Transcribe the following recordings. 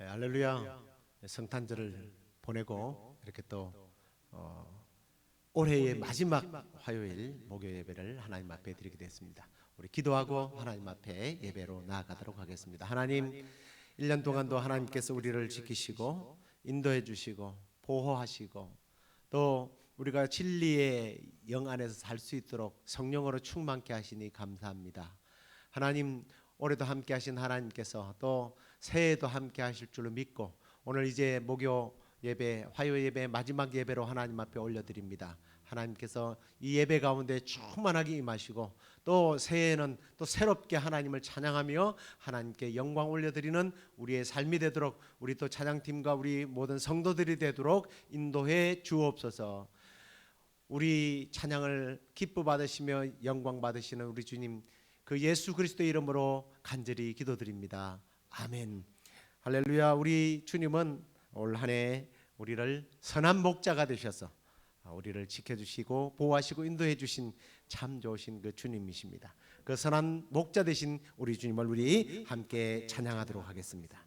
할렐루야. 성탄절을 보내고 이렇게 또 올해의 마지막 화요일 목요 예배를 하나님 앞에 드리게 됐습니다. 우리 기도하고 하나님 앞에 예배로 나아가도록 하겠습니다. 하나님, 1년 동안도 하나님께서 우리를 지키시고 인도해 주시고 보호하시고 또 우리가 진리의 영 안에서 살 수 있도록 성령으로 충만케 하시니 감사합니다. 하나님, 올해도 함께 하신 하나님께서 또 새해에도 함께 하실 줄로 믿고 오늘 이제 목요 예배, 화요 예배 마지막 예배로 하나님 앞에 올려드립니다. 하나님께서 이 예배 가운데 충만하게 임하시고 또 새해에는 또 새롭게 하나님을 찬양하며 하나님께 영광 올려드리는 우리의 삶이 되도록, 우리 또 찬양팀과 우리 모든 성도들이 되도록 인도해 주옵소서. 우리 찬양을 기뻐 받으시며 영광 받으시는 우리 주님, 그 예수 그리스도의 이름으로 간절히 기도드립니다. 아멘. 할렐루야. 우리 주님은 올 한 해 우리를 선한 목자가 되셔서 우리를 지켜주시고 보호하시고 인도해 주신 참 좋으신 그 주님이십니다. 그 선한 목자 되신 우리 주님을 우리 함께 찬양하도록 하겠습니다.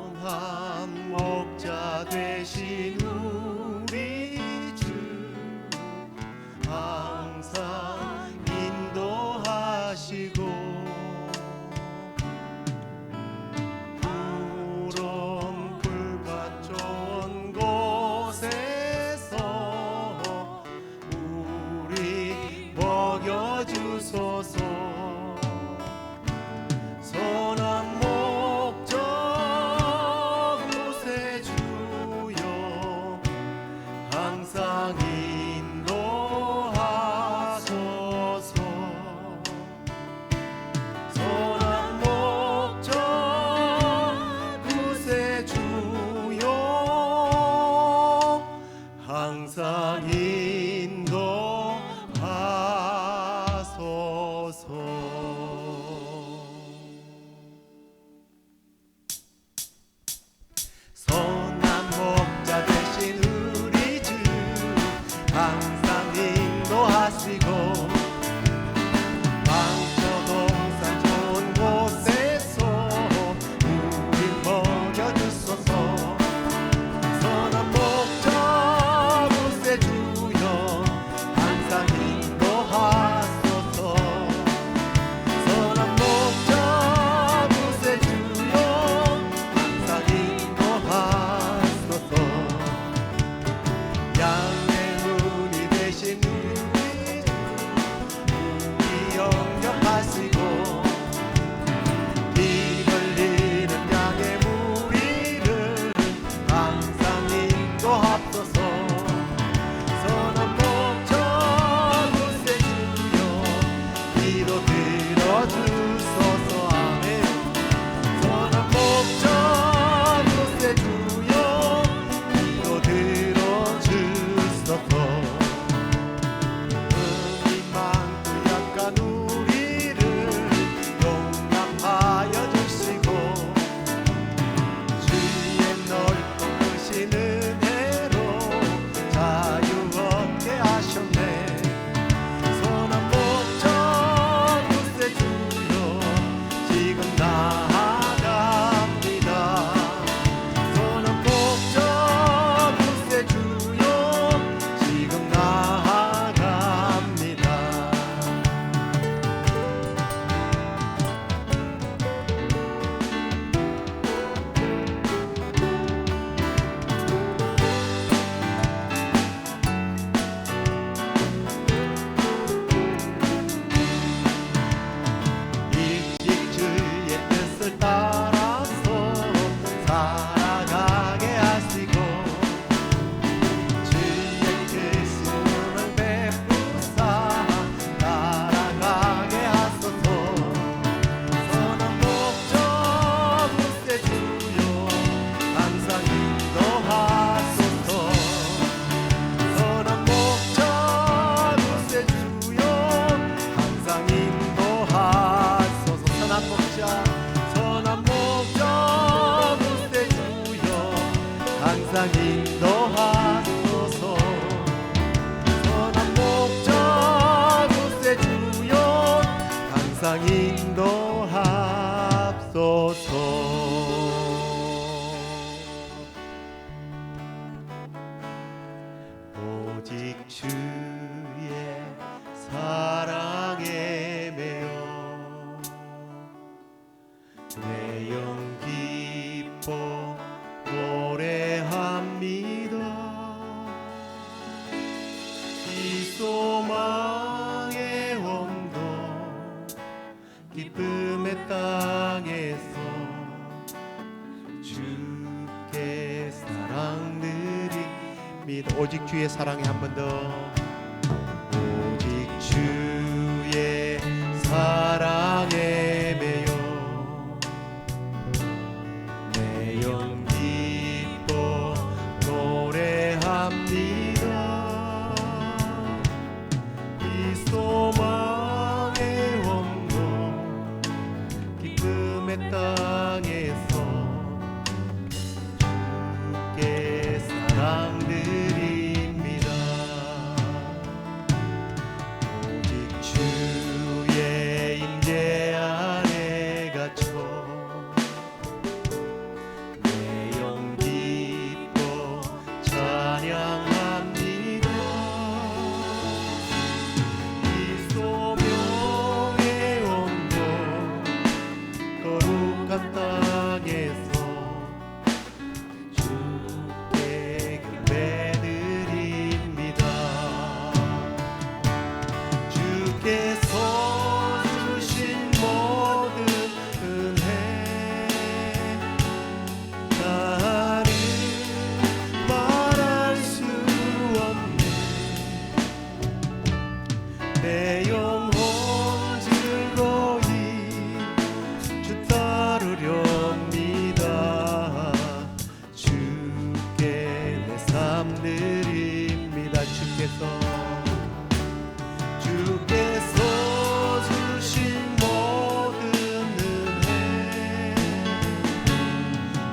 선한 목자 되신 우리 주, 항상 인도하시고 푸른 풀밭 좋은 곳에서 우리 먹여주소서. 선한 목자 곳에 주여 항상 인도하소서. 선한 목자 굳세 주여 항상 인도하소서. 오직 주의 사랑에 매여 내 영 기뻐 노래합니다. 이 소망의 언덕 기쁨의 땅에서 주께 사랑 드립니다. 오직 주의 사랑에 한 번 더. 오직 주의 사랑에 매여 내 영 기뻐 노래합니다. 이 소망의 원고 기쁨의 땅에서 주께 사랑 드립니다. 오직 주의 임재 안에 갇혀 내 영 기뻐 찬양합니다. 이 소명의 온도 거룩한 땅에서 주께 경배드립니다. 주께서 주신 모든 은혜 나를 말할 수 없네. 내 영혼 즐거이 주 따르렵니다. 주께 내 삶 드립니다. 주께서 주신 모든 은혜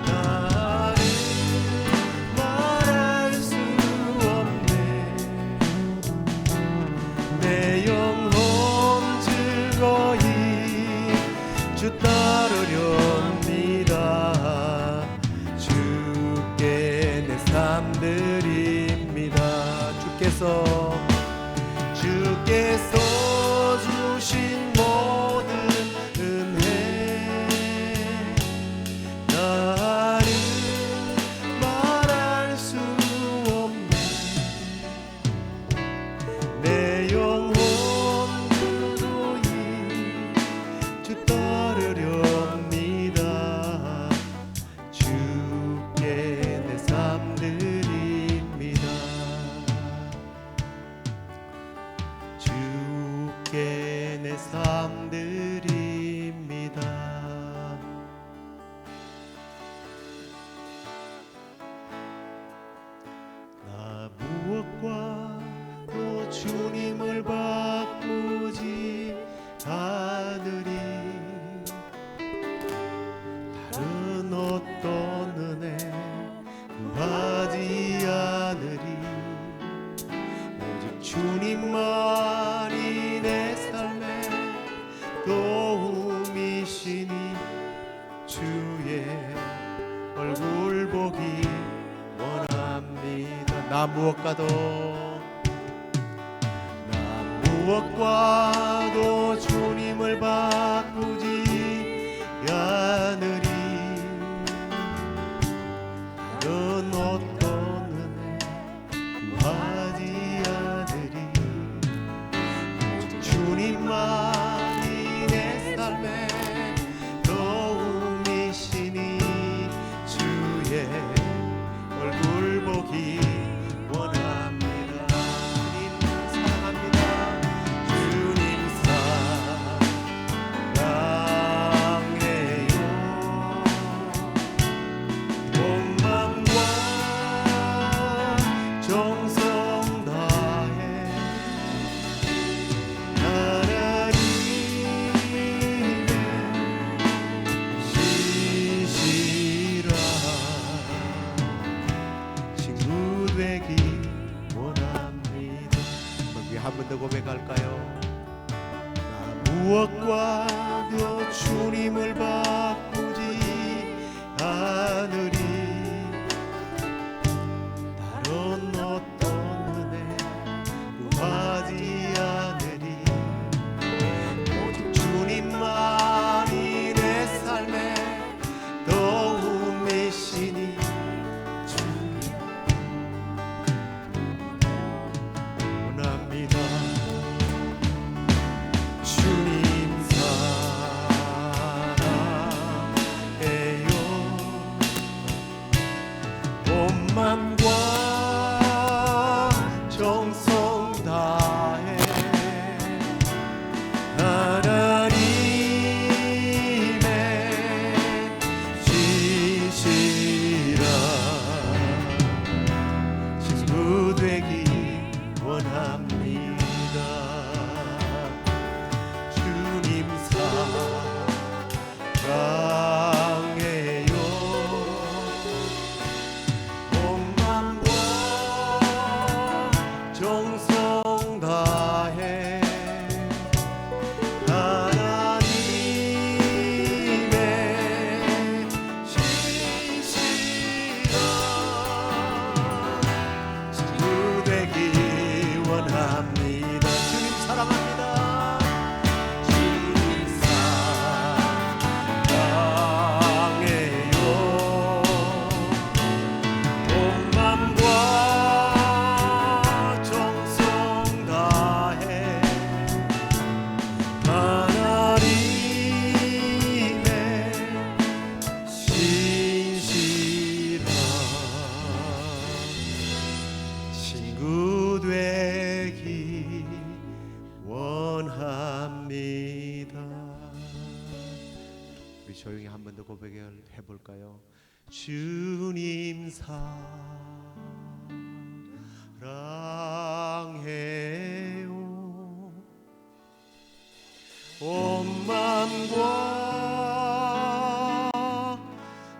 나를 말할 수 없네. 내 영혼 즐거이 주 따르렵니다. 주께 내 삶 드립니다. 주께서 주신 모든 은혜 나를 말할 수 없네. 내 영혼 즐거이 주 따르렵니다. 주께 내 삶 드립니다. 주께 내 삶 드립니다. 나 무엇과도 주님을 바꾸지 않으리. 다른 어떤 은혜 구하지 않으리. 오직 주님만이 내 삶의 도움이시니 주의 얼굴 보기 원합니다. 나 무엇과도 주님을 바꾸지 않으리. 다른 어떤 은혜 구하지 않으리. 주님만이 내 삶의 도움이시니 주의 얼굴 보기 원합니다. 주님 사랑합니다. 주님 사랑 더 고백할까요? 나 무엇과도 주님을 바꾸지 않으리. 다른 어떤 은혜 구하지 않으리. 오직 주님만이 내 삶의 도움이시니 원합니다. 주님 사랑해요. 온 맘과 정성 다해 하나님의 진실한 친구 되기 원합니다. 주님 사랑해요. 온 맘과 정성 다해 하나님의 진실한 친구 되기 원합니다. 주님 사랑합니다. 주님 사랑해요. 온 맘과 정성 다해 하나님의 신실한 친구 되기 원합니다. 우리 조용히 한 번 더 고백을 해볼까요? 주님 사랑해요. 온 맘과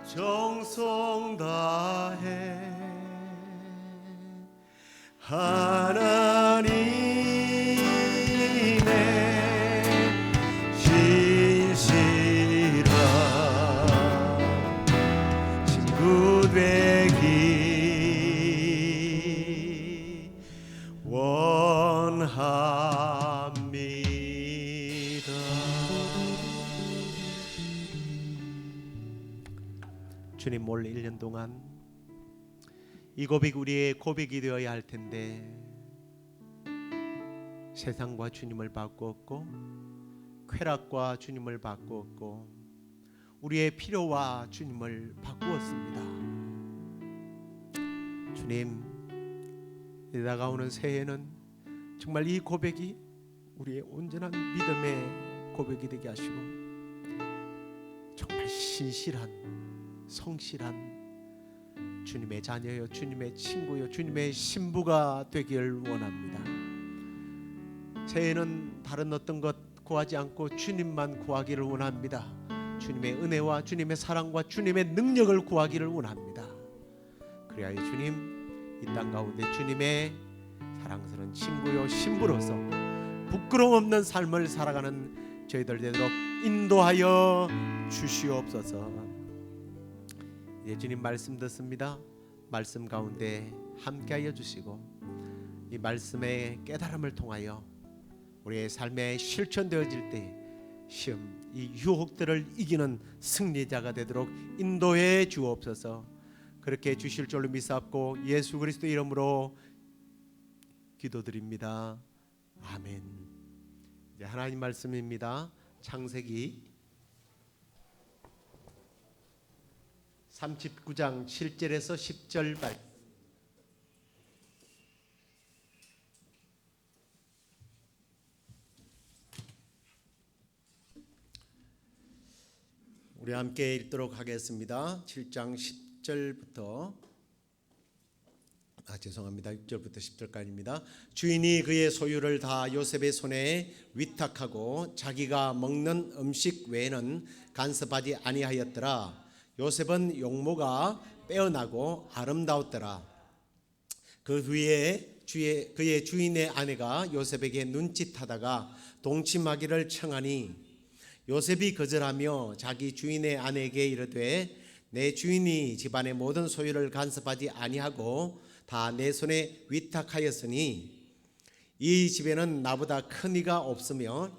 정성 다해 하나님의 신실한 친구 되기 원합니다. 주님, 올 1년 동안 이 고백이 우리의 고백이 되어야 할 텐데 세상과 주님을 바꾸었고 쾌락과 주님을 바꾸었고 우리의 필요와 주님을 바꾸었습니다. 주님, 다가오는 새해에는 정말 이 고백이 우리의 온전한 믿음의 고백이 되게 하시고 정말 신실한 성실한 주님의 자녀요, 주님의 친구요, 주님의 신부가 되길 원합니다. 새해는 다른 어떤 것 구하지 않고 주님만 구하기를 원합니다. 주님의 은혜와 주님의 사랑과 주님의 능력을 구하기를 원합니다. 그래야 주님 이 땅 가운데 주님의 사랑스러운 친구요 신부로서 부끄러움 없는 삶을 살아가는 저희들 되도록 인도하여 주시옵소서. 이제 주님 말씀 듣습니다. 말씀 가운데 함께하여 주시고 이 말씀의 깨달음을 통하여 우리의 삶에 실천되어질 때 시험 이 유혹들을 이기는 승리자가 되도록 인도해 주옵소서. 그렇게 주실 줄로 믿사옵고 예수 그리스도 이름으로 기도드립니다. 아멘. 이제 하나님 말씀입니다. 창세기 39장 7절에서 10절 말씀. 우리 함께 읽도록 하겠습니다. 7장 10절부터 6절부터 10절까지입니다. 주인이 그의 소유를 다 요셉의 손에 위탁하고 자기가 먹는 음식 외에는 간섭하지 아니하였더라. 요셉은 용모가 빼어나고 아름다웠더라. 그 후에 그의 주인의 아내가 요셉에게 눈짓하다가 동침하기를 청하니 요셉이 거절하며 자기 주인의 아내에게 이르되 내 주인이 집안의 모든 소유를 간섭하지 아니하고 다 내 손에 위탁하였으니 이 집에는 나보다 큰 이가 없으며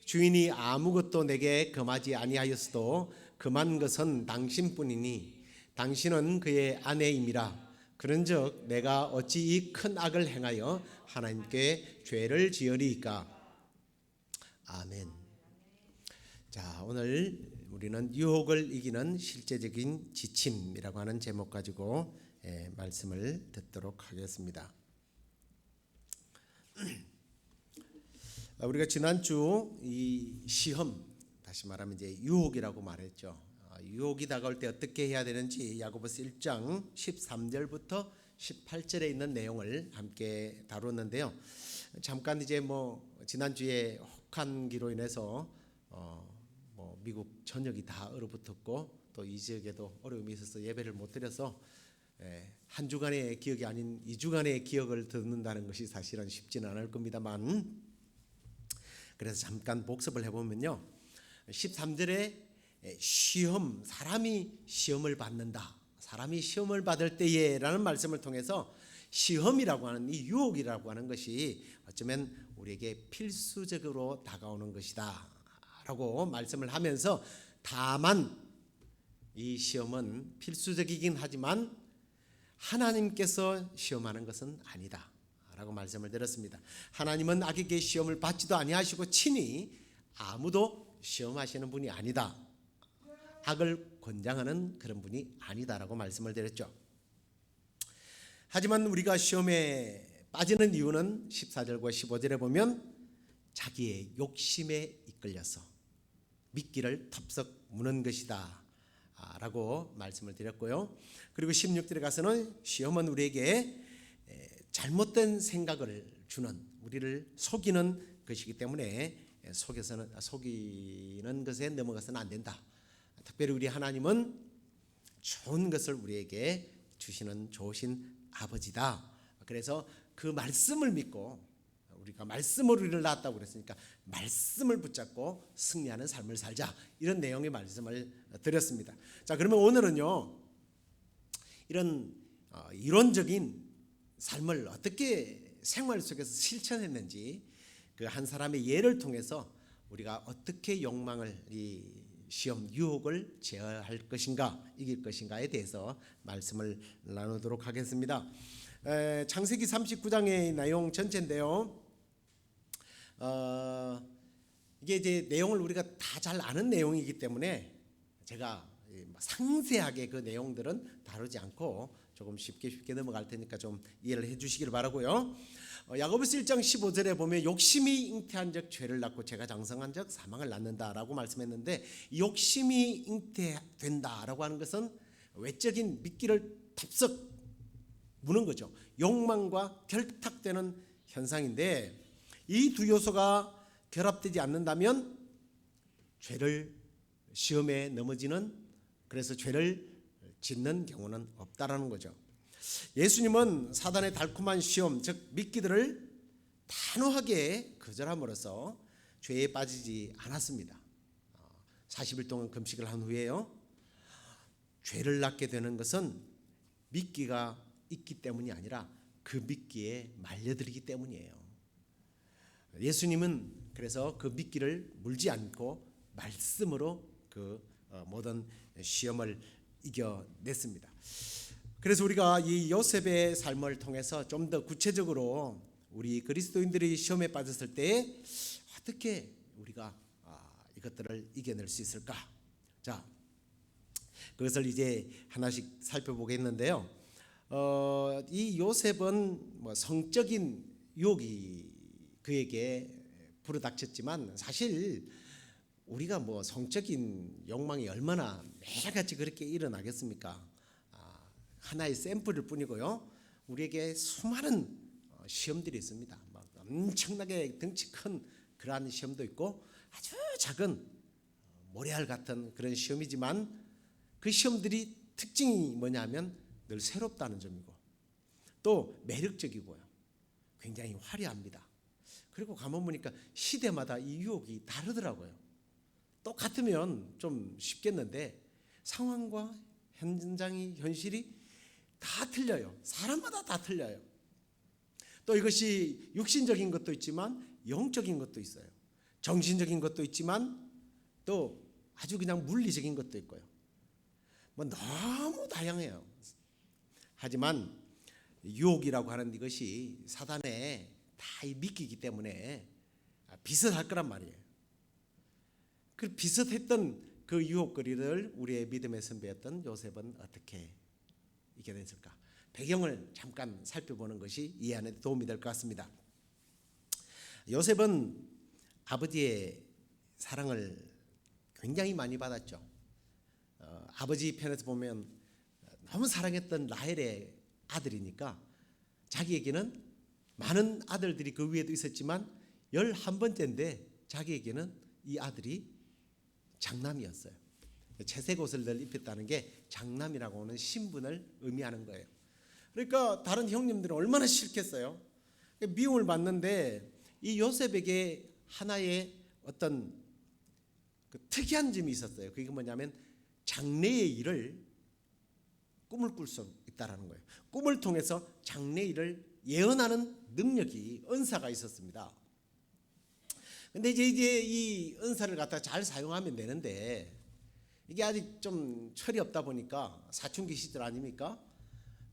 주인이 아무것도 내게 금하지 아니하였어도 금한 것은 당신뿐이니 당신은 그의 아내임이라. 그런즉 내가 어찌 이 큰 악을 행하여 하나님께 죄를 지으리이까. 아멘. 자, 오늘 우리는 유혹을 이기는 실제적인 지침이라고 하는 제목 가지고 말씀을 듣도록 하겠습니다. 우리가 지난주 이 시험, 다시 말하면 이제 유혹이라고 말했죠. 유혹이 다가올 때 어떻게 해야 되는지 야고보서 1장 13절부터 18절에 있는 내용을 함께 다뤘는데요. 잠깐 이제 지난주에 혹한기로 인해서 미국 전역이 다 얼어붙었고 또 이 지역에도 어려움이 있어서 예배를 못 드려서 한 주간의 기억이 아닌 2주간의 기억을 듣는다는 것이 사실은 쉽지는 않을 겁니다만, 그래서 잠깐 복습을 해보면요, 13절에 시험, 사람이 시험을 받는다, 사람이 시험을 받을 때에 라는 말씀을 통해서 시험이라고 하는 이 유혹이라고 하는 것이 어쩌면 우리에게 필수적으로 다가오는 것이다 라고 말씀을 하면서, 다만 이 시험은 필수적이긴 하지만 하나님께서 시험하는 것은 아니다 라고 말씀을 드렸습니다. 하나님은 악에게 시험을 받지도 아니하시고 친히 아무도 시험하시는 분이 아니다, 악을 권장하는 그런 분이 아니다라고 말씀을 드렸죠. 하지만 우리가 시험에 빠지는 이유는 14절과 15절에 보면 자기의 욕심에 이끌려서 미끼를 덥석 무는 것이다 라고 말씀을 드렸고요. 그리고 16절에 가서는 시험은 우리에게 잘못된 생각을 주는, 우리를 속이는 것이기 때문에 속이는 것에 넘어가서는 안 된다. 특별히 우리 하나님은 좋은 것을 우리에게 주시는 좋으신 아버지다. 그래서 그 말씀을 믿고, 우리가 말씀으로 우리를 낳았다고 그랬으니까 말씀을 붙잡고 승리하는 삶을 살자, 이런 내용의 말씀을 드렸습니다. 자, 그러면 오늘은요, 이런 이론적인 삶을 어떻게 생활 속에서 실천했는지, 그 한 사람의 예를 통해서 우리가 어떻게 욕망을, 이 시험, 유혹을 제어할 것인가, 이길 것인가에 대해서 말씀을 나누도록 하겠습니다. 창세기 39장의 내용 전체인데요. 이게 이제 내용을 우리가 다 잘 아는 내용이기 때문에 제가 상세하게 그 내용들은 다루지 않고 조금 쉽게 넘어갈 테니까 좀 이해를 해주시기를 바라고요. 야고보서 1장 15절에 보면 욕심이 잉태한 적 죄를 낳고 죄가 장성한 적 사망을 낳는다라고 말씀했는데, 욕심이 잉태된다라고 하는 것은 외적인 미끼를 덥석 무는 거죠. 욕망과 결탁되는 현상인데, 이 두 요소가 결합되지 않는다면 죄를, 시험에 넘어지는, 그래서 죄를 짓는 경우는 없다라는 거죠. 예수님은 사단의 달콤한 시험, 즉 미끼들을 단호하게 거절함으로써 죄에 빠지지 않았습니다. 40일 동안 금식을 한 후에요, 죄를 낳게 되는 것은 미끼가 있기 때문이 아니라 그 미끼에 말려들기 때문이에요. 예수님은 그래서 그 미끼를 물지 않고 말씀으로 그 모든 시험을 이겨냈습니다. 그래서 우리가 이 요셉의 삶을 통해서 좀 더 구체적으로 우리 그리스도인들이 시험에 빠졌을 때 어떻게 우리가 이것들을 이겨낼 수 있을까? 자, 그것을 이제 하나씩 살펴보겠는데요. 이 요셉은 성적인 유혹이 그에게 불어닥쳤지만, 사실 우리가 성적인 욕망이 얼마나 매일같이 그렇게 일어나겠습니까? 하나의 샘플일 뿐이고요. 우리에게 수많은 시험들이 있습니다. 엄청나게 덩치 큰 그러한 시험도 있고, 아주 작은 모래알 같은 그런 시험이지만, 그 시험들이 특징이 뭐냐면 늘 새롭다는 점이고 또 매력적이고요. 굉장히 화려합니다. 그리고 가만 보니까 시대마다 이 유혹이 다르더라고요. 똑같으면 좀 쉽겠는데 상황과 현실이 다 틀려요. 사람마다 다 틀려요. 또 이것이 육신적인 것도 있지만 영적인 것도 있어요. 정신적인 것도 있지만 또 아주 그냥 물리적인 것도 있고요. 뭐 너무 다양해요. 하지만 유혹이라고 하는 이것이 사단의 다 미끼이기 때문에 비슷할 거란 말이에요. 그 비슷했던 그 유혹거리를 우리의 믿음의 선배였던 요셉은 어떻게 이겨냈을까? 배경을 잠깐 살펴보는 것이 이해하는 데 도움이 될 것 같습니다. 요셉은 아버지의 사랑을 굉장히 많이 받았죠. 아버지 편에서 보면 너무 사랑했던 라헬의 아들이니까 자기에게는 많은 아들들이 그 위에도 있었지만 11번째인데 자기에게는 이 아들이 장남이었어요. 채색 옷을 늘 입혔다는 게 장남이라고 하는 신분을 의미하는 거예요. 그러니까 다른 형님들은 얼마나 싫겠어요. 미움을 받는데 이 요셉에게 하나의 어떤 그 특이한 점이 있었어요. 그게 뭐냐면 장래의 일을 꿈을 꿀 수 있다라는 거예요. 꿈을 통해서 장래 일을 예언하는 능력이 은사가 있었습니다. 근데 이제 이 은사를 갖다 잘 사용하면 되는데 이게 아직 좀 철이 없다 보니까 사춘기 시절 아닙니까?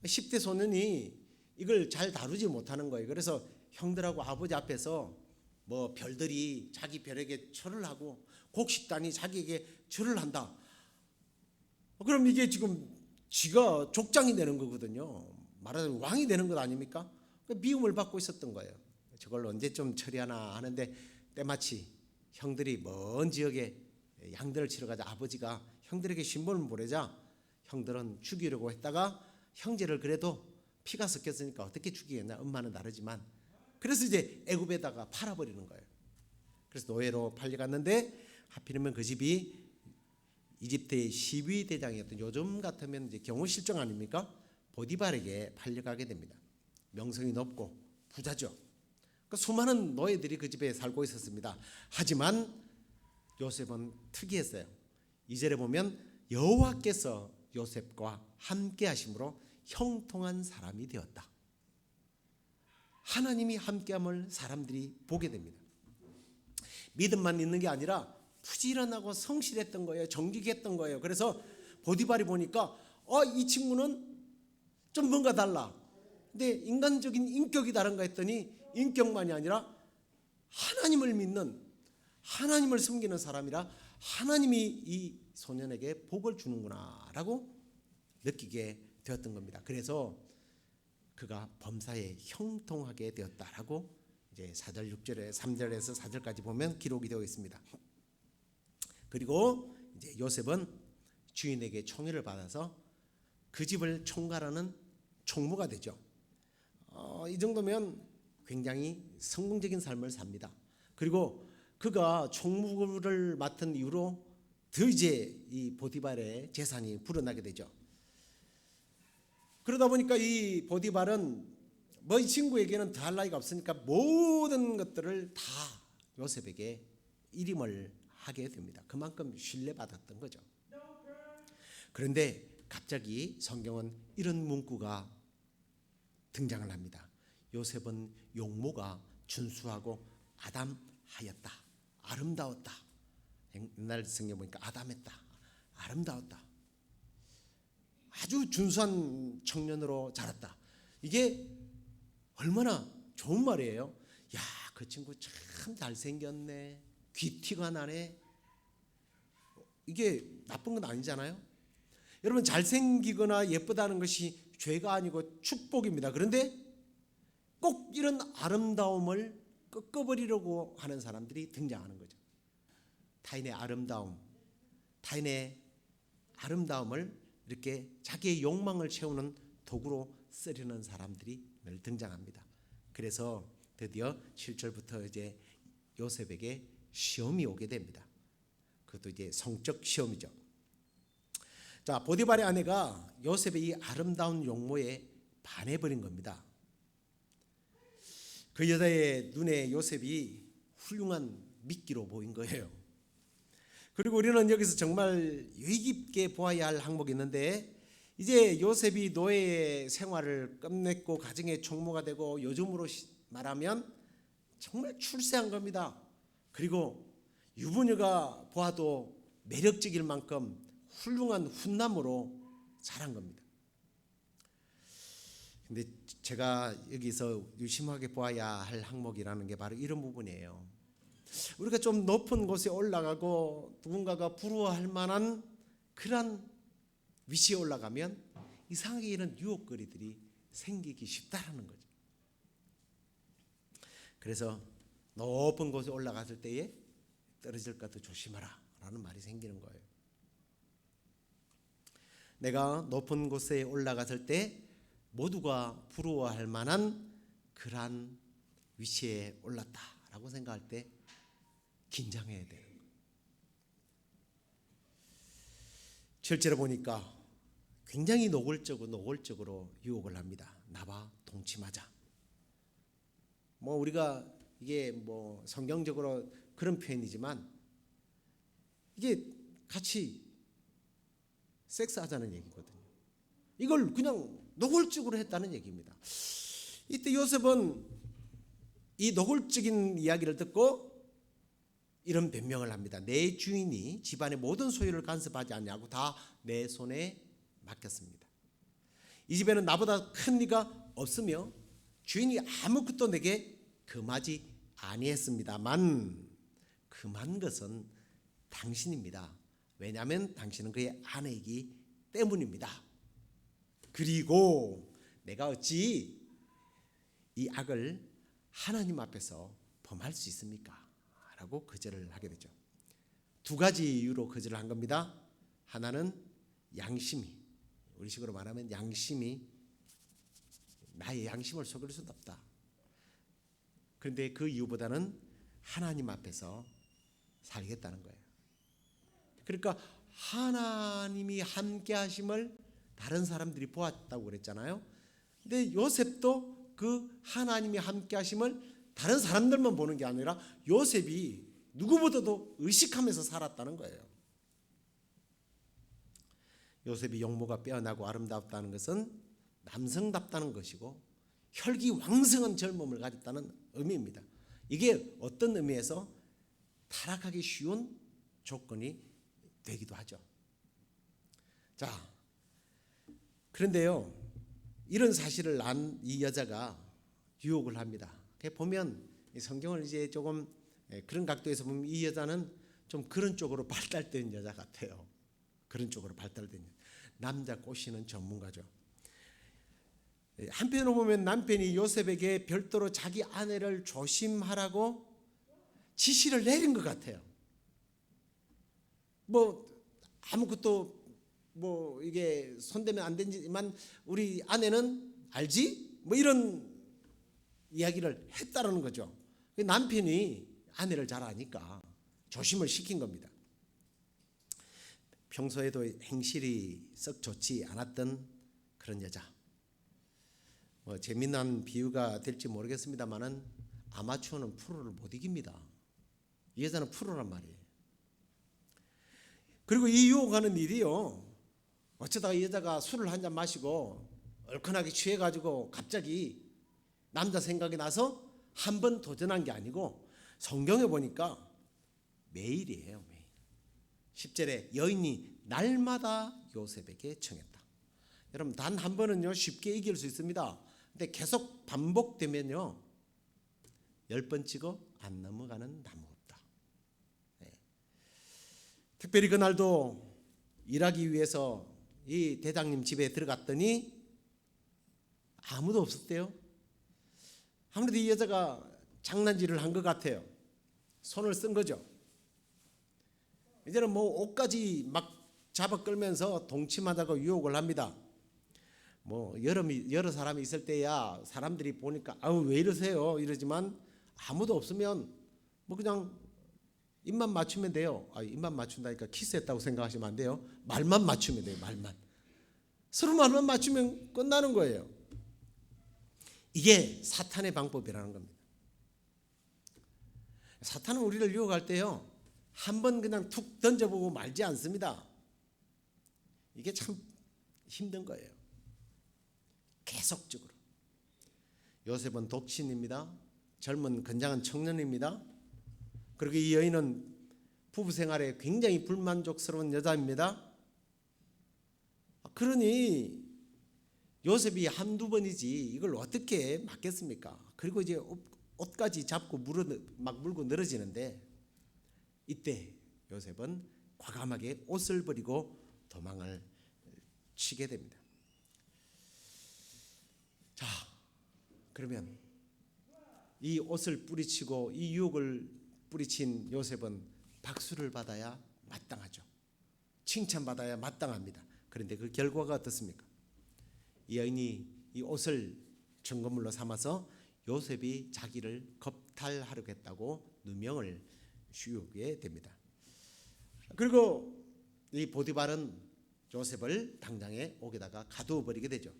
10대 소년이 이걸 잘 다루지 못하는 거예요. 그래서 형들하고 아버지 앞에서 뭐 별들이 자기 별에게 절을 하고 곡식단이 자기에게 절을 한다. 그럼 이게 지금 지가 족장이 되는 거거든요. 말하자면 왕이 되는 것 아닙니까? 미움을 받고 있었던 거예요. 저걸 언제쯤 처리하나 하는데 때마치 형들이 먼 지역에 양들을 치러 가자 아버지가 형들에게 신분을 보내자 형들은 죽이려고 했다가 형제를 그래도 피가 섞였으니까 어떻게 죽이겠냐. 엄마는 다르지만 그래서 이제 애굽에다가 팔아버리는 거예요. 그래서 노예로 팔려갔는데 하필이면 그 집이 이집트의 시위 대장이었던 요즘 같으면 이제 경호 실종 아닙니까? 보디발에게 팔려가게 됩니다. 명성이 높고 부자죠. 그러니까 수많은 노예들이 그 집에 살고 있었습니다. 하지만 요셉은 특이했어요. 2절에 보면 여호와께서 요셉과 함께 하심으로 형통한 사람이 되었다. 하나님이 함께함을 사람들이 보게 됩니다. 믿음만 있는 게 아니라 부지런하고 성실했던 거예요. 정직했던 거예요. 그래서 보디발이 보니까 이 친구는 좀 뭔가 달라. 근데 인간적인 인격이 다른가 했더니 인격만이 아니라 하나님을 믿는 하나님을 섬기는 사람이라 하나님이 이 소년에게 복을 주는구나 라고 느끼게 되었던 겁니다. 그래서 그가 범사에 형통하게 되었다라고 이제 4절 6절에 3절에서 4절까지 보면 기록이 되어 있습니다. 그리고 이제 요셉은 주인에게 총애를 받아서 그 집을 총괄하는 총무가 되죠. 이 정도면 굉장히 성공적인 삶을 삽니다. 그리고 그가 총무를 맡은 이후로 더 이제 이 보디발의 재산이 불어나게 되죠. 그러다 보니까 이 보디발은 뭐 이 친구에게는 더할 나위가 없으니까 모든 것들을 다 요셉에게 일임을 하게 됩니다. 그만큼 신뢰받았던 거죠. 그런데 갑자기 성경은 이런 문구가 등장을 합니다. 요셉은 용모가 준수하고 아담하였다. 아름다웠다. 옛날 성경 보니까 아담했다. 아름다웠다. 아주 준수한 청년으로 자랐다. 이게 얼마나 좋은 말이에요. 야, 그 친구 참 잘생겼네. 귀티가 나네. 이게 나쁜 건 아니잖아요. 여러분 잘생기거나 예쁘다는 것이 죄가 아니고 축복입니다. 그런데 꼭 이런 아름다움을 꺾어버리려고 하는 사람들이 등장하는 거죠. 타인의 아름다움을 이렇게 자기의 욕망을 채우는 도구로 쓰려는 사람들이 늘 등장합니다. 그래서 드디어 7절부터 이제 요셉에게 시험이 오게 됩니다. 그것도 이제 성적 시험이죠. 자, 보디발의 아내가 요셉의 이 아름다운 용모에 반해버린 겁니다. 그 여자의 눈에 요셉이 훌륭한 미끼로 보인 거예요. 그리고 우리는 여기서 정말 유의 깊게 보아야 할 항목이 있는데, 이제 요셉이 노예의 생활을 끝냈고 가정의 총무가 되고 요즘으로 말하면 정말 출세한 겁니다. 그리고 유부녀가 보아도 매력적일 만큼 훌륭한 훈남으로 자란 겁니다. 근데 제가 여기서 유심하게 보아야 할 항목이라는 게 바로 이런 부분이에요. 우리가 좀 높은 곳에 올라가고 누군가가 부러워할 만한 그런 위치에 올라가면 이상하게 이런 유혹거리들이 생기기 쉽다라는 거죠. 그래서 높은 곳에 올라갔을 때에 떨어질까 더 조심하라 라는 말이 생기는 거예요. 내가 높은 곳에 올라갔을 때 모두가 부러워할 만한 그러한 위치에 올랐다라고 생각할 때 긴장해야 돼요. 실제로 보니까 굉장히 노골적으로 유혹을 합니다. 나와 동침하자. 우리가 이게 성경적으로 그런 표현이지만 이게 같이 섹스하자는 얘기거든요. 이걸 그냥 노골적으로 했다는 얘기입니다. 이때 요셉은 이 노골적인 이야기를 듣고 이런 변명을 합니다. 내 주인이 집안의 모든 소유를 간섭하지 않냐고 다 내 손에 맡겼습니다. 이 집에는 나보다 큰 이가 없으며 주인이 아무것도 내게 금하지 아니했습니다만 금한 것은 당신입니다. 왜냐하면 당신은 그의 아내이기 때문입니다. 그리고 내가 어찌 이 악을 하나님 앞에서 범할 수 있습니까? 라고 거절을 하게 되죠. 두 가지 이유로 거절을 한 겁니다. 하나는 양심이, 우리식으로 말하면 양심이, 나의 양심을 속일 수는 없다. 그런데 그 이유보다는 하나님 앞에서 살겠다는 거예요. 그러니까 하나님이 함께 하심을 다른 사람들이 보았다고 그랬잖아요. 근데 요셉도 그 하나님이 함께 하심을 다른 사람들만 보는 게 아니라 요셉이 누구보다도 의식하면서 살았다는 거예요. 요셉이 용모가 빼어나고 아름답다는 것은 남성답다는 것이고 혈기왕성한 젊음을 가졌다는 의미입니다. 이게 어떤 의미에서 타락하기 쉬운 조건이 되기도 하죠. 자, 그런데요, 이런 사실을 안 이 여자가 유혹을 합니다. 보면 성경을 이제 조금 그런 각도에서 보면 이 여자는 좀 그런 쪽으로 발달된 여자 같아요. 그런 쪽으로 발달된 남자 꼬시는 전문가죠. 한편으로 보면 남편이 요셉에게 별도로 자기 아내를 조심하라고 지시를 내린 것 같아요. 아무것도 이게 손대면 안 되지만 우리 아내는 알지? 이런 이야기를 했다는 거죠. 남편이 아내를 잘 아니까 조심을 시킨 겁니다. 평소에도 행실이 썩 좋지 않았던 그런 여자. 재미난 비유가 될지 모르겠습니다만은 아마추어는 프로를 못 이깁니다. 이 여자는 프로란 말이에요. 그리고 이 유혹하는 일이요, 어쩌다가 이 여자가 술을 한잔 마시고 얼큰하게 취해가지고 갑자기 남자 생각이 나서 한 번 도전한 게 아니고 성경에 보니까 매일이에요. 매일. 10절에 여인이 날마다 요셉에게 청했다. 여러분, 단 한 번은요 쉽게 이길 수 있습니다. 근데 계속 반복되면요 10번 찍어 안 넘어가는 나무 없다. 네. 특별히 그날도 일하기 위해서 이 대장님 집에 들어갔더니 아무도 없었대요. 아무래도 이 여자가 장난질을 한 것 같아요. 손을 쓴 거죠. 이제는 옷까지 막 잡아 끌면서 동침하다가 유혹을 합니다. 여러 사람이 있을 때야 사람들이 보니까 왜 이러세요 이러지만 아무도 없으면 그냥 입만 맞추면 돼요. 입만 맞춘다니까 키스했다고 생각하시면 안 돼요. 말만 맞추면 돼요. 말만. 서로 맞추면 끝나는 거예요. 이게 사탄의 방법이라는 겁니다. 사탄은 우리를 유혹할 때요, 한번 그냥 툭 던져보고 말지 않습니다. 이게 참 힘든 거예요. 계속적으로. 요셉은 독신입니다. 젊은 건장한 청년입니다. 그리고 이 여인은 부부 생활에 굉장히 불만족스러운 여자입니다. 그러니 요셉이 한두 번이지 이걸 어떻게 막겠습니까? 그리고 이제 옷까지 잡고 막 물고 늘어지는데, 이때 요셉은 과감하게 옷을 버리고 도망을 치게 됩니다. 자, 그러면 이 옷을 뿌리치고 이 유혹을 뿌리친 요셉은 박수를 받아야 마땅하죠. 칭찬받아야 마땅합니다. 그런데 그 결과가 어떻습니까? 이 여인이 이 옷을 증거물로 삼아서 요셉이 자기를 겁탈하려고 했다고 누명을 씌우게 됩니다. 그리고 이 보디발은 요셉을 당장에 옥에다가 가두어 버리게 되죠.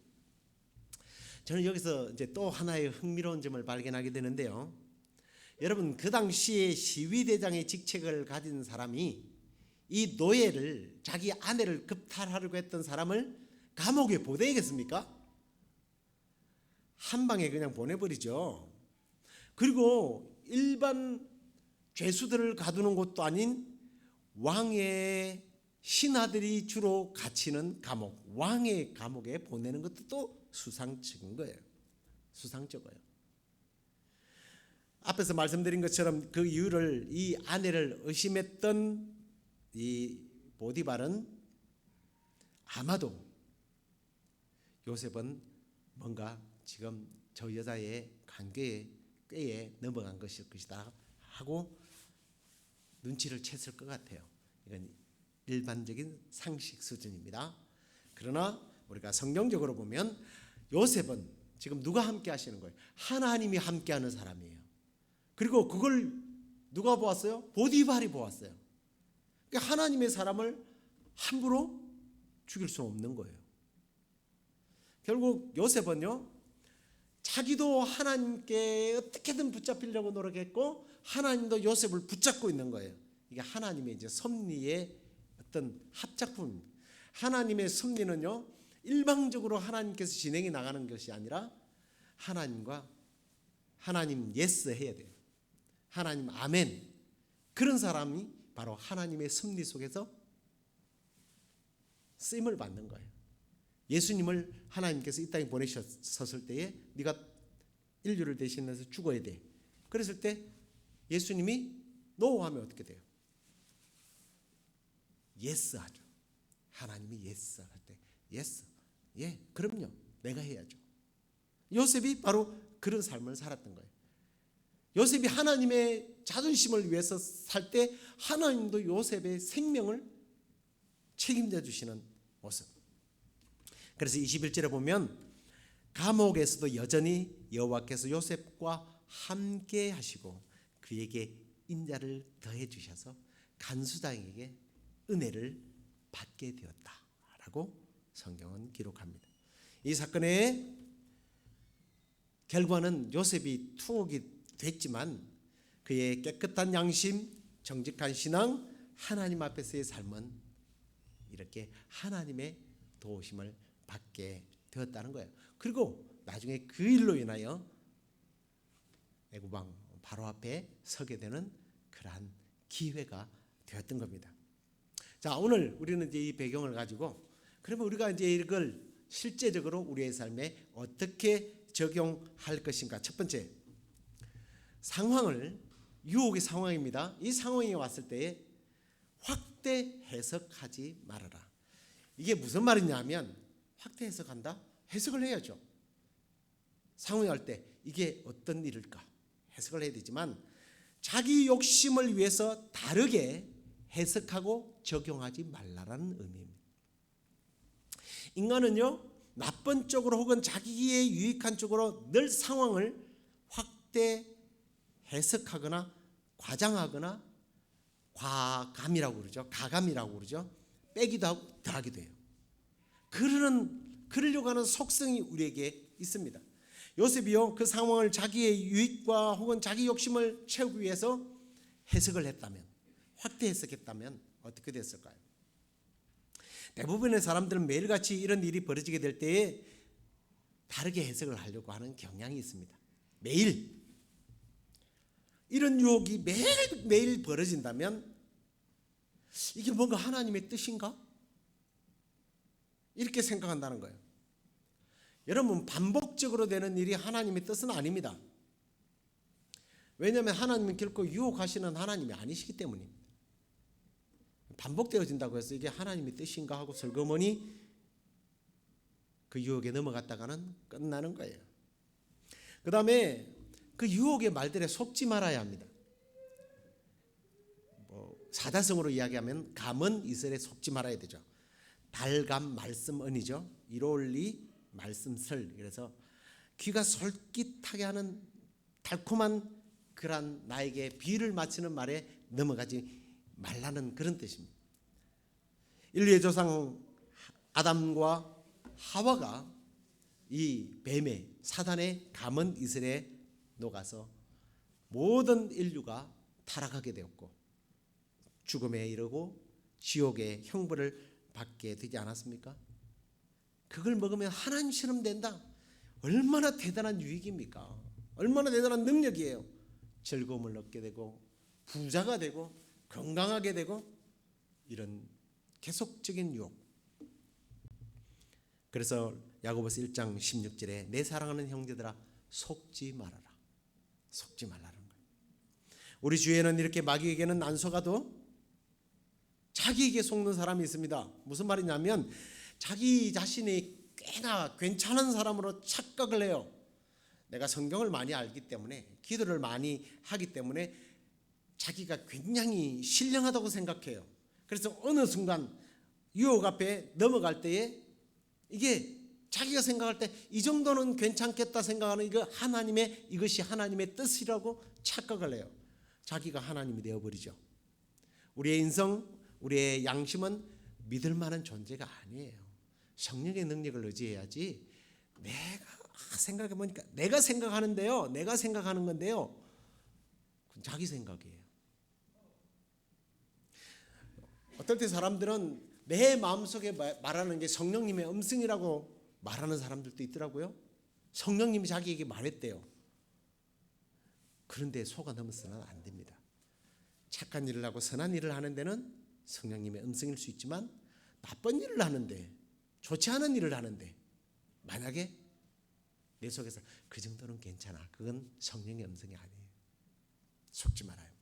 저는 여기서 이제 또 하나의 흥미로운 점을 발견하게 되는데요. 여러분, 그 당시에 시위대장의 직책을 가진 사람이 이 노예를, 자기 아내를 겁탈하려고 했던 사람을 감옥에 보내겠습니까? 한 방에 그냥 보내버리죠. 그리고 일반 죄수들을 가두는 곳도 아닌 왕의 신하들이 주로 갇히는 감옥, 왕의 감옥에 보내는 것도 또 수상적인 거예요. 수상쩍어요. 앞에서 말씀드린 것처럼 그 이유를, 이 아내를 의심했던 이 보디발은 아마도 요셉은 뭔가 지금 저 여자의 관계에 꾀에 넘어간 것일 것이다 하고 눈치를 챘을 것 같아요. 이건 일반적인 상식 수준입니다. 그러나 우리가 성경적으로 보면 요셉은 지금 누가 함께 하시는 거예요? 하나님이 함께 하는 사람이에요. 그리고 그걸 누가 보았어요? 보디발이 보았어요. 그러니까 하나님의 사람을 함부로 죽일 수 없는 거예요. 결국 요셉은요, 자기도 하나님께 어떻게든 붙잡히려고 노력했고 하나님도 요셉을 붙잡고 있는 거예요. 이게 하나님의 이제 섭리의 어떤 합작품입니다. 하나님의 섭리는요, 일방적으로 하나님께서 진행해 나가는 것이 아니라 하나님과 하나님 예스 해야 돼요. 하나님 아멘. 그런 사람이 바로 하나님의 섭리 속에서 쓰임을 받는 거예요. 예수님을 하나님께서 이 땅에 보내셨을 때에 네가 인류를 대신해서 죽어야 돼. 그랬을 때 예수님이 노 하면 어떻게 돼요? 예스 하죠. 하나님이 예스 할 때 예스. 예, 그럼요. 내가 해야죠. 요셉이 바로 그런 삶을 살았던 거예요. 요셉이 하나님의 자존심을 위해서 살 때 하나님도 요셉의 생명을 책임져 주시는 모습. 그래서 21절에 보면 감옥에서도 여전히 여호와께서 요셉과 함께 하시고 그에게 인자를 더해 주셔서 간수장에게 은혜를 받게 되었다라고 성경은 기록합니다. 이 사건의 결과는 요셉이 투옥이 됐지만 그의 깨끗한 양심, 정직한 신앙, 하나님 앞에서의 삶은 이렇게 하나님의 도우심을 받게 되었다는 거예요. 그리고 나중에 그 일로 인하여 애굽왕 바로 앞에 서게 되는 그러한 기회가 되었던 겁니다. 자, 오늘 우리는 이제 이 배경을 가지고 그러면 우리가 이제 이걸 실제적으로 우리의 삶에 어떻게 적용할 것인가. 첫 번째, 상황을, 유혹의 상황입니다. 이 상황이 왔을 때에 확대 해석하지 말아라. 이게 무슨 말이냐면 확대 해석한다? 해석을 해야죠. 상황이 올 때 이게 어떤 일일까? 해석을 해야 되지만 자기 욕심을 위해서 다르게 해석하고 적용하지 말라라는 의미입니다. 인간은요, 나쁜 쪽으로 혹은 자기의 유익한 쪽으로 늘 상황을 확대 해석하거나 과장하거나 과감이라고 그러죠. 가감이라고 그러죠. 빼기도 하고 더하기도 해요. 그러려고 하는 속성이 우리에게 있습니다. 요셉이요, 그 상황을 자기의 유익과 혹은 자기 욕심을 채우기 위해서 해석을 했다면, 확대 해석했다면 어떻게 됐을까요? 대부분의 사람들은 매일같이 이런 일이 벌어지게 될 때에 다르게 해석을 하려고 하는 경향이 있습니다. 매일 이런 유혹이 매일 벌어진다면 이게 뭔가 하나님의 뜻인가? 이렇게 생각한다는 거예요. 여러분, 반복적으로 되는 일이 하나님의 뜻은 아닙니다. 왜냐하면 하나님은 결코 유혹하시는 하나님이 아니시기 때문입니다. 반복되어진다고 해서 이게 하나님의 뜻인가 하고 슬그머니 그 유혹에 넘어갔다가는 끝나는 거예요. 그 다음에 그 유혹의 말들에 속지 말아야 합니다. 사다성어로 이야기하면 감은 이슬에 속지 말아야 되죠. 달감 말씀언이죠. 이로울리 말씀설. 그래서 귀가 솔깃하게 하는 달콤한 그런 나에게 비유를 맞추는 말에 넘어가지 말라는 그런 뜻입니다. 인류의 조상 아담과 하와가 이 뱀의 사단의 감은 이슬에 녹아서 모든 인류가 타락하게 되었고 죽음에 이르고 지옥의 형벌을 받게 되지 않았습니까? 그걸 먹으면 하나님처럼 된다. 얼마나 대단한 유익입니까? 얼마나 대단한 능력이에요. 즐거움을 얻게 되고 부자가 되고 건강하게 되고 이런 계속적인 유혹. 그래서 야고보서 1장 16절에 내 사랑하는 형제들아 속지 말아라. 속지 말라는 거예요. 우리 주위에는 이렇게 마귀에게는 안 속아도 자기에게 속는 사람이 있습니다. 무슨 말이냐면 자기 자신이 꽤나 괜찮은 사람으로 착각을 해요. 내가 성경을 많이 알기 때문에 기도를 많이 하기 때문에 자기가 굉장히 신령하다고 생각해요. 그래서 어느 순간 유혹 앞에 넘어갈 때에 이게 자기가 생각할 때 이 정도는 괜찮겠다 생각하는 이것이 하나님의 뜻이라고 착각을 해요. 자기가 하나님이 되어버리죠. 우리의 인성, 우리의 양심은 믿을 만한 존재가 아니에요. 성령의 능력을 의지해야지. 내가 생각해 보니까 내가 생각하는데요, 내가 생각하는 건데요, 그건 자기 생각이에요. 어떨 때 사람들은 내 마음속에 말하는 게 성령님의 음성이라고 말하는 사람들도 있더라고요. 성령님이 자기에게 말했대요. 그런데 속아 넘어서는 안 됩니다. 착한 일을 하고 선한 일을 하는 데는 성령님의 음성일 수 있지만 나쁜 일을 하는데, 좋지 않은 일을 하는데 만약에 내 속에서 그 정도는 괜찮아, 그건 성령의 음성이 아니에요. 속지 말아요.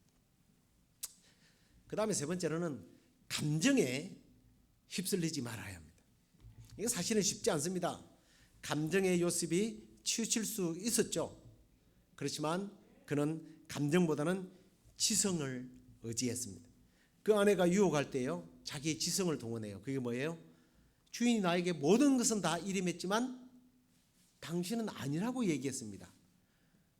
그 다음에 세 번째로는 감정에 휩쓸리지 말아야 합니다. 이게 사실은 쉽지 않습니다. 감정의 요셉이 치우칠 수 있었죠. 그렇지만 그는 감정보다는 지성을 의지했습니다. 그 아내가 유혹할 때요, 자기의 지성을 동원해요. 그게 뭐예요? 주인이 나에게 모든 것은 다 일임했지만 당신은 아니라고 얘기했습니다.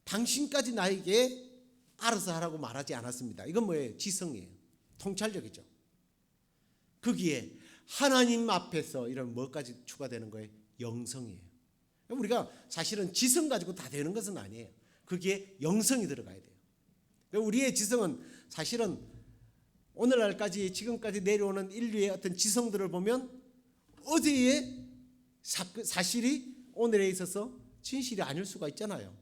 당신까지 나에게 알아서 하라고 말하지 않았습니다. 이건 뭐예요? 지성이에요. 통찰력이죠. 거기에 하나님 앞에서 이런 뭐까지 추가되는 거예요? 영성이에요. 우리가 사실은 지성 가지고 다 되는 것은 아니에요. 거기에 영성이 들어가야 돼요. 우리의 지성은 사실은 오늘날까지 지금까지 내려오는 인류의 어떤 지성들을 보면 어제의 사실이 오늘에 있어서 진실이 아닐 수가 있잖아요.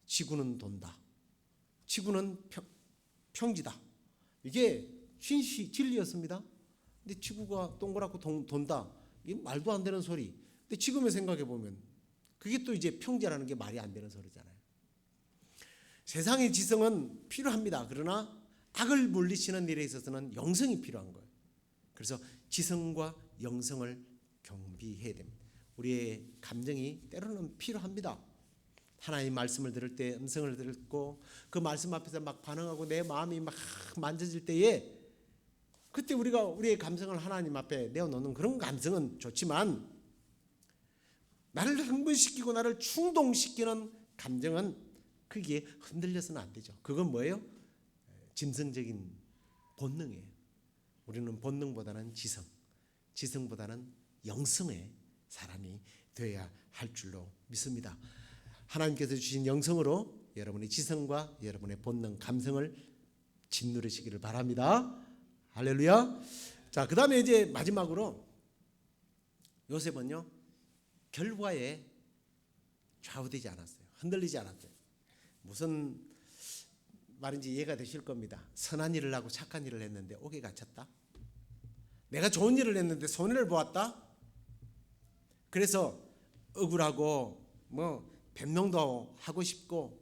지구는 돈다. 지구는 평지다. 이게 진리였습니다. 근데 지구가 동그랗고 돈다. 이게 말도 안 되는 소리. 근데 지금에 생각해 보면 그게 또 이제 평지라는 게 말이 안 되는 소리잖아요. 세상의 지성은 필요합니다. 그러나 악을 물리치는 일에 있어서는 영성이 필요한 거예요. 그래서 지성과 영성을 겸비해야 됩니다. 우리의 감정이 때로는 필요합니다. 하나님 말씀을 들을 때 음성을 듣고 그 말씀 앞에서 막 반응하고 내 마음이 막 만져질 때에 그때 우리가 우리의 감성을 하나님 앞에 내어놓는 그런 감성은 좋지만 나를 흥분시키고 나를 충동시키는 감정은 그게 흔들려서는 안 되죠. 그건 뭐예요? 짐승적인 본능이에요. 우리는 본능보다는 지성보다는 영성의 사람이 되어야 할 줄로 믿습니다. 하나님께서 주신 영성으로 여러분의 지성과 여러분의 본능, 감성을 짓누르시기를 바랍니다. 할렐루야. 자, 그 다음에 이제 마지막으로 요셉은요, 결과에 좌우되지 않았어요. 흔들리지 않았어요. 무슨 말인지 이해가 되실 겁니다. 선한 일을 하고 착한 일을 했는데 옥에 갇혔다. 내가 좋은 일을 했는데 손해를 보았다. 그래서 억울하고 변명도 하고 싶고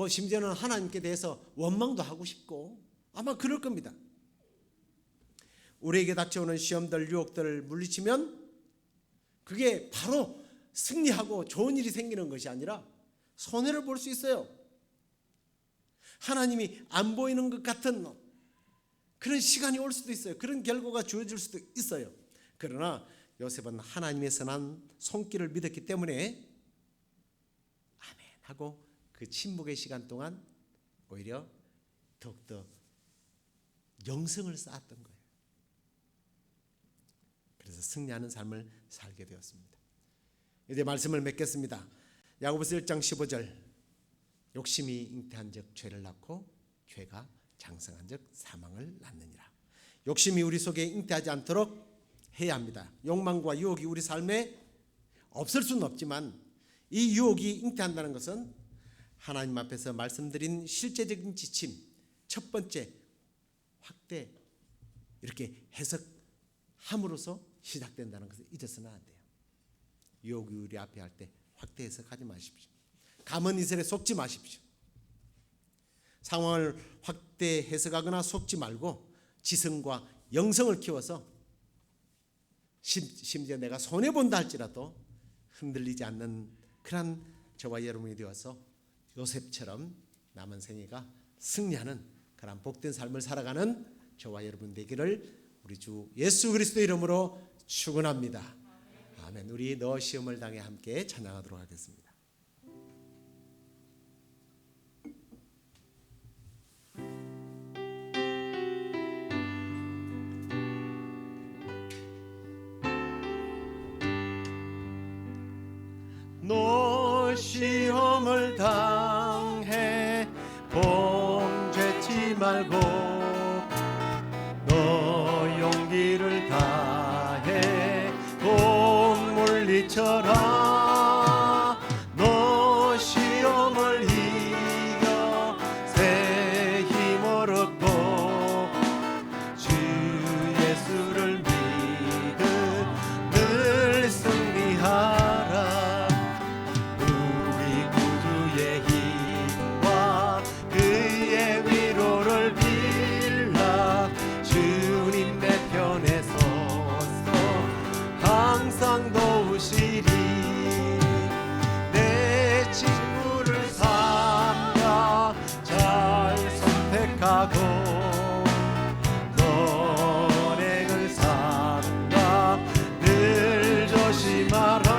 심지어는 하나님께 대해서 원망도 하고 싶고 아마 그럴 겁니다. 우리에게 닥쳐오는 시험들, 유혹들을 물리치면 그게 바로 승리하고 좋은 일이 생기는 것이 아니라 손해를 볼 수 있어요. 하나님이 안 보이는 것 같은 그런 시간이 올 수도 있어요. 그런 결과가 주어질 수도 있어요. 그러나 요셉은 하나님의 선한 손길을 믿었기 때문에 아멘 하고 그 침묵의 시간 동안 오히려 더욱더 영성을 쌓았던 거예요. 그래서 승리하는 삶을 살게 되었습니다. 이제 말씀을 맺겠습니다. 야고보서 1장 15절, 욕심이 잉태한 즉 죄를 낳고 죄가 장성한 즉 사망을 낳느니라. 욕심이 우리 속에 잉태하지 않도록 해야 합니다. 욕망과 유혹이 우리 삶에 없을 수는 없지만 이 유혹이 잉태한다는 것은 하나님 앞에서 말씀드린 실제적인 지침, 첫 번째 확대, 이렇게 해석함으로써 시작된다는 것을 잊어서는 안 돼요. 유혹이 우리 앞에 할 때 확대 해석하지 마십시오. 감언 이설에 속지 마십시오. 상황을 확대 해석하거나 속지 말고 지성과 영성을 키워서 심지어 내가 손해본다 할지라도 흔들리지 않는 그런 저와 여러분이 되어서 요셉처럼 남은 생애가 승리하는 그런 복된 삶을 살아가는 저와 여러분 되기를 우리 주 예수 그리스도 이름으로 축원합니다. 아멘. 우리 너 시험을 당해 함께 찬양하도록 하겠습니다. 너 시험을 당해 범죄치 말고 너 용기를 다해 공 물리쳐라. 너 시험을 이겨 새 힘을 얻고 주 예수를 믿음 늘 승리하라. 내 친구를 삼가 잘 선택하고 너를 삼가 늘 조심하라.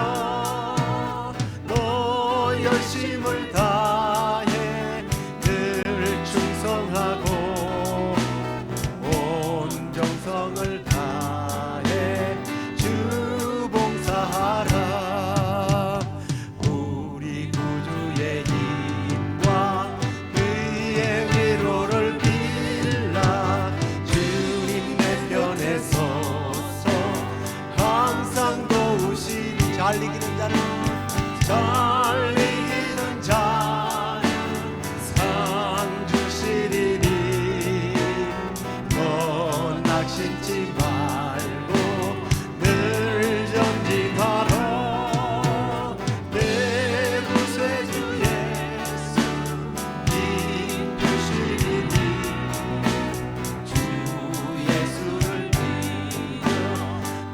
너 열심을 다해 늘 충성하고 온 정성을 다해 주 봉사하라. 우리 구주의 힘과 그의 위로를 빌라. 주님 내 편에 서서 항상 도우시니 잘 이기는 자는 상 주시리니 넌 낙심치 말고 늘 전진하라. 내 구세주 예수 힘 주시리니 주 예수를 믿어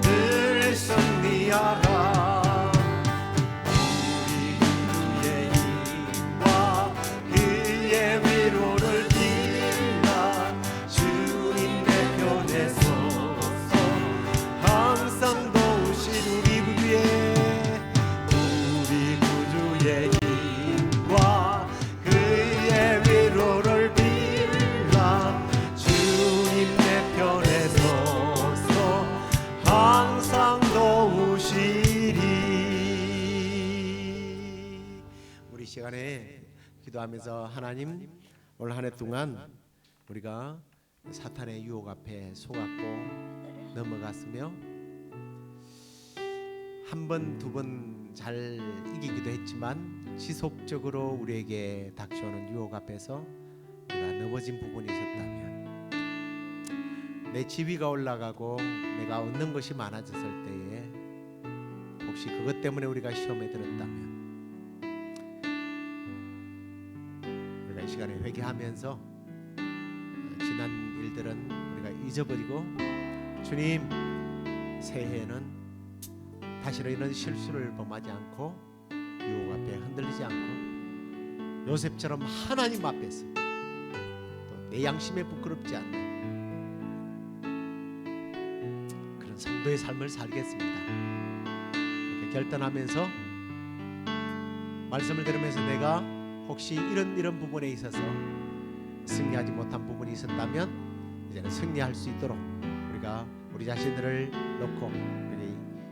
늘 승리하라. 우리 구주의 힘과 그의 위로를 빌라. 주님 내 편에 서서 항상 도우신 우리 구주의 힘과 그의 위로를 빌라. 주님 내 편에 서서 항상 도우시리. 우리 시간에 기도하면서 하나님 올 한 해 동안 우리가 사탄의 유혹 앞에 속았고 넘어갔으며 한 번, 두 번 잘 이기기도 했지만 지속적으로 우리에게 닥쳐오는 유혹 앞에서 우리가 넘어진 부분이 있었다면, 내 지위가 올라가고 내가 얻는 것이 많아졌을 때에 혹시 그것 때문에 우리가 시험에 들었다면, 우리가 이 시간에 회개하면서 지난 일들은 우리가 잊어버리고, 주님, 새해에는 다시는 이런 실수를 범하지 않고 유혹 앞에 흔들리지 않고 요셉처럼 하나님 앞에서 또 내 양심에 부끄럽지 않는 그런 성도의 삶을 살겠습니다. 이렇게 결단하면서 말씀을 들으면서 내가 혹시 이런 부분에 있어서 승리하지 못한 부분이 있었다면 이제는 승리할 수 있도록 우리가 우리 자신들을 놓고 우리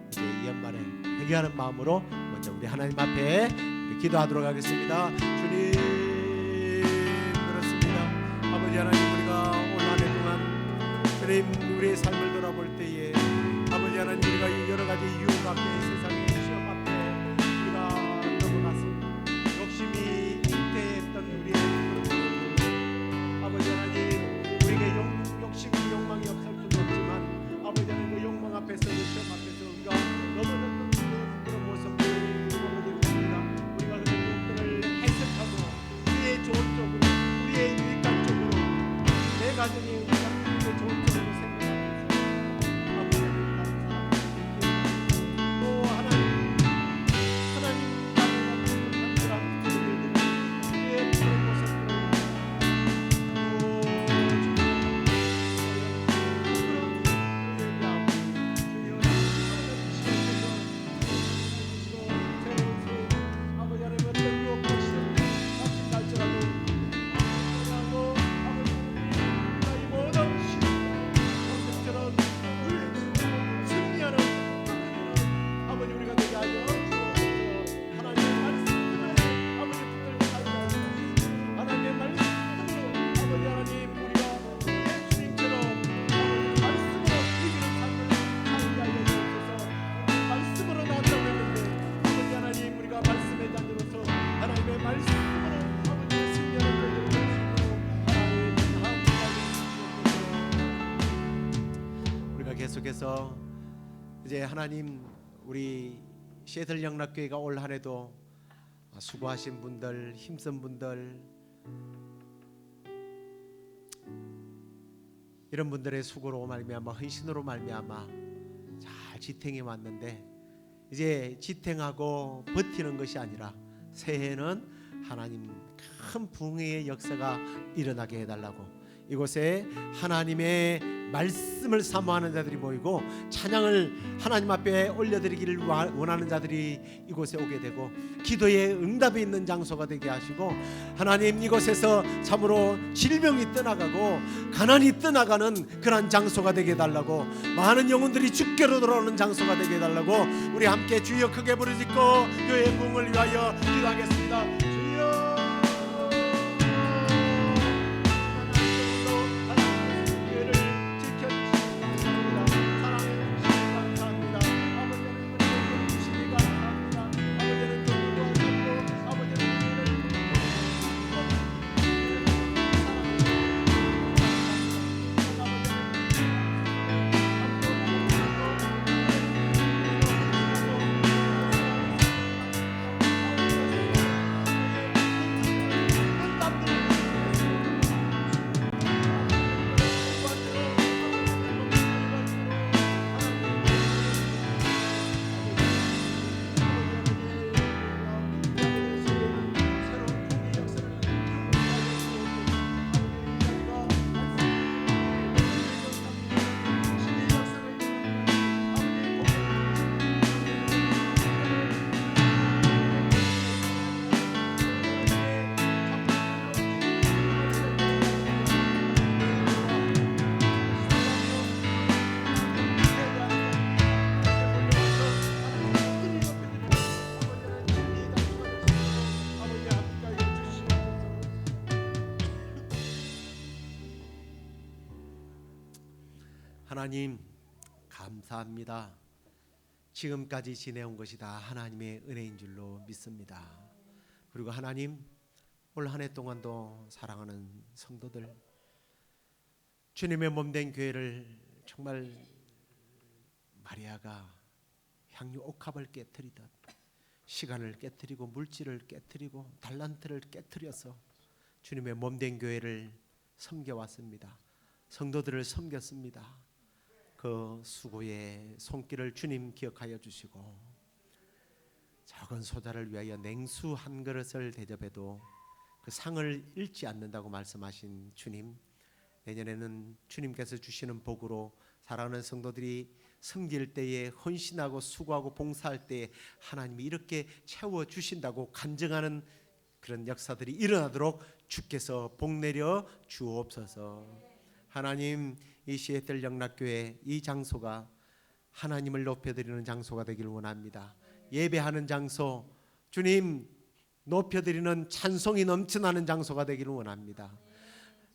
이제 이 연말에 회개하는 마음으로 먼저 우리 하나님 앞에 우리 기도하도록 하겠습니다. 주님, 그렇습니다. 아버지 하나님, 우리가 올 한 해 동안 주님 우리의 삶을 돌아볼 때에 아버지 하나님, 우리가 이 여러 가지 유혹 앞에, 세상의 시험 앞에 우리가 넘어갔습니다. 욕심이 잉태했던 우리의 아버지 하나님, 우리에게 욕심이 욕망이 없을 수도 없지만 아버지 하나님, 그 욕망 앞에서, 그 시험 앞에서 우리가 넘어졌던 그런 모습들 아버지 있습니다. 우리가 그런 것들을 해석하고 우리의 좋은 쪽으로, 우리의 유익한 쪽으로, 내 가정이 우리가 좋은 쪽으로 생각하면서 아버지 하나님, 다른 사람들 또 하나님 나라가 그런 일들을 우리의 그런 모습들을 계속해서 이제 하나님, 우리 시애틀 영락교회가 올 한 해도 수고하신 분들, 힘쓴 분들, 이런 분들의 수고로 말미암아, 헌신으로 말미암아 잘 지탱해 왔는데, 이제 지탱하고 버티는 것이 아니라 새해에는 하나님 큰 부흥의 역사가 일어나게 해달라고, 이곳에 하나님의 말씀을 사모하는 자들이 모이고 찬양을 하나님 앞에 올려드리기를 원하는 자들이 이곳에 오게 되고, 기도의 응답이 있는 장소가 되게 하시고, 하나님 이곳에서 참으로 질병이 떠나가고 가난이 떠나가는 그런 장소가 되게 해달라고, 많은 영혼들이 주께로 돌아오는 장소가 되게 해달라고, 우리 함께 주여 크게 부르짖고 교회의 부흥을 위하여 기도하겠습니다. 주여, 하나님 감사합니다. 지금까지 지내온 것이 다 하나님의 은혜인 줄로 믿습니다. 그리고 하나님, 올 한 해 동안도 사랑하는 성도들, 주님의 몸된 교회를 정말 마리아가 향유 옥합을 깨뜨리듯 시간을 깨뜨리고 물질을 깨뜨리고 달란트를 깨뜨려서 주님의 몸된 교회를 섬겨왔습니다. 성도들을 섬겼습니다. 그 수고의 손길을 주님 기억하여 주시고, 적은 소자를 위하여 냉수 한 그릇을 대접해도 그 상을 잃지 않는다고 말씀하신 주님, 내년에는 주님께서 주시는 복으로 사랑하는 성도들이 섬길 때에 헌신하고 수고하고 봉사할 때에 하나님이 이렇게 채워주신다고 간증하는 그런 역사들이 일어나도록 주께서 복 내려 주옵소서. 하나님, 이 시애틀 영락교회 이 장소가 하나님을 높여드리는 장소가 되기를 원합니다. 예배하는 장소, 주님 높여드리는 찬송이 넘쳐나는 장소가 되기를 원합니다.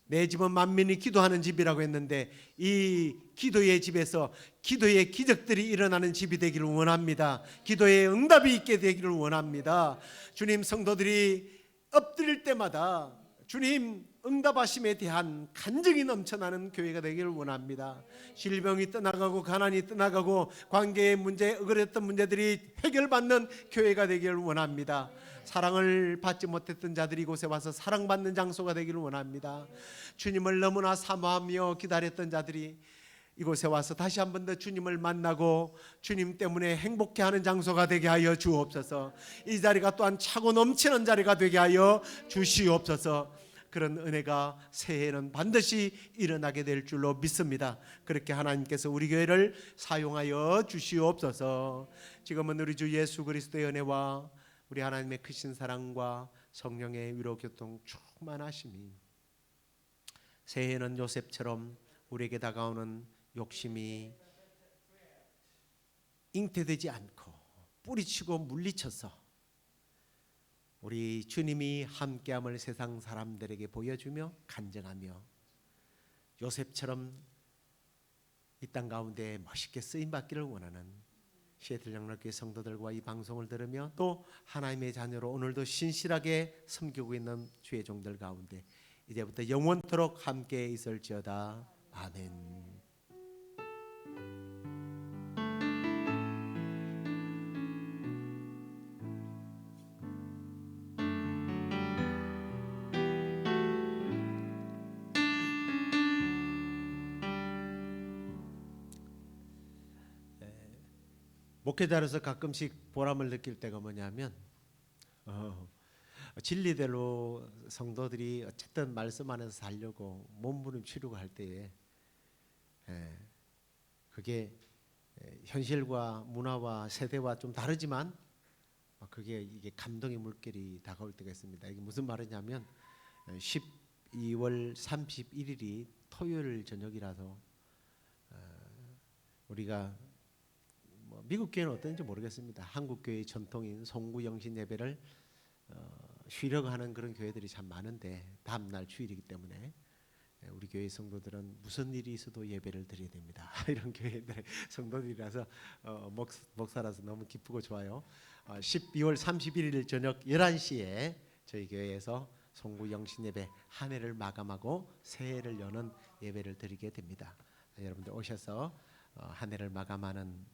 내 집은 만민이 기도하는 집이라고 했는데 이 기도의 집에서 기도의 기적들이 일어나는 집이 되기를 원합니다. 기도의 응답이 있게 되기를 원합니다. 주님, 성도들이 엎드릴 때마다 주님 응답하심에 대한 간증이 넘쳐나는 교회가 되기를 원합니다. 질병이 떠나가고 가난이 떠나가고 관계의 문제, 어그랬던 문제들이 해결받는 교회가 되기를 원합니다. 사랑을 받지 못했던 자들이 이곳에 와서 사랑받는 장소가 되기를 원합니다. 주님을 너무나 사모하며 기다렸던 자들이 이곳에 와서 다시 한 번 더 주님을 만나고 주님 때문에 행복해하는 장소가 되게 하여 주옵소서. 이 자리가 또한 차고 넘치는 자리가 되게 하여 주시옵소서. 그런 은혜가 새해에는 반드시 일어나게 될 줄로 믿습니다. 그렇게 하나님께서 우리 교회를 사용하여 주시옵소서. 지금은 우리 주 예수 그리스도의 은혜와 우리 하나님의 크신 사랑과 성령의 위로 교통 충만하심이, 새해에는 요셉처럼 우리에게 다가오는 욕심이 잉태되지 않고 뿌리치고 물리쳐서 우리 주님이 함께함을 세상 사람들에게 보여주며 간증하며 요셉처럼 이 땅 가운데 멋있게 쓰임받기를 원하는 시애틀 영락교회 성도들과 이 방송을 들으며 또 하나님의 자녀로 오늘도 신실하게 섬기고 있는 주의 종들 가운데 이제부터 영원토록 함께 있을지어다. 아멘. 목회자로서 가끔씩 보람을 느낄 때가 뭐냐면 진리대로 성도들이 어쨌든 말씀 안에서 살려고 몸부림치려고 할 때에 그게 현실과 문화와 세대와 좀 다르지만 이게 감동의 물결이 다가올 때가 있습니다. 이게 무슨 말이냐면 12월 31일이 토요일 저녁이라서 우리가 미국 교회는 어떤지 모르겠습니다. 한국 교회의 전통인 송구 영신 예배를 쉬려고 하는 그런 교회들이 참 많은데 다음 날 주일이기 때문에 우리 교회 성도들은 무슨 일이 있어도 예배를 드려야 됩니다. 이런 교회들의 성도들이라서 목사라서 너무 기쁘고 좋아요. 12월 31일 저녁 11시에 저희 교회에서 송구 영신 예배 한 해를 마감하고 새해를 여는 예배를 드리게 됩니다. 여러분들 오셔서 한 해를 마감하는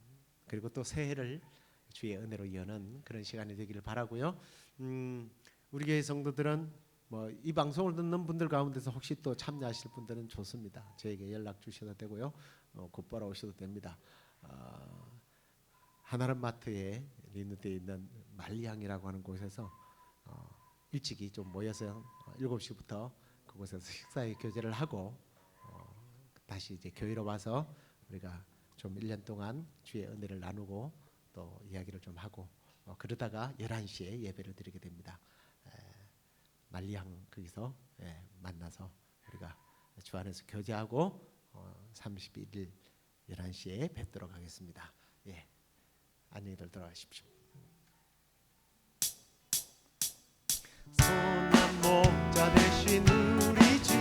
그리고 또 새해를 주의 은혜로 여는 그런 시간이 되기를 바라고요. 우리 교회 성도들은 이 방송을 듣는 분들 가운데서 혹시 또 참여하실 분들은 좋습니다. 저에게 연락 주셔도 되고요. 곧바로 오셔도 됩니다. 하나름 마트에 리누대에 있는 말리향이라고 하는 곳에서 일찍이 좀 모여서 7시부터 그곳에서 식사회 교제를 하고 다시 이제 교회로 와서 우리가 좀 1년 동안 주의 은혜를 나누고 또 이야기를 좀 하고 그러다가 11시에 예배를 드리게 됩니다. 말리향 거기서 만나서 우리가 주 안에서 교제하고 31일 11시에 뵙도록 하겠습니다. 안녕히들 돌아가십시오. 선한 목자 되신 우리 주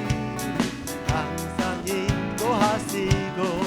항상 인도하시고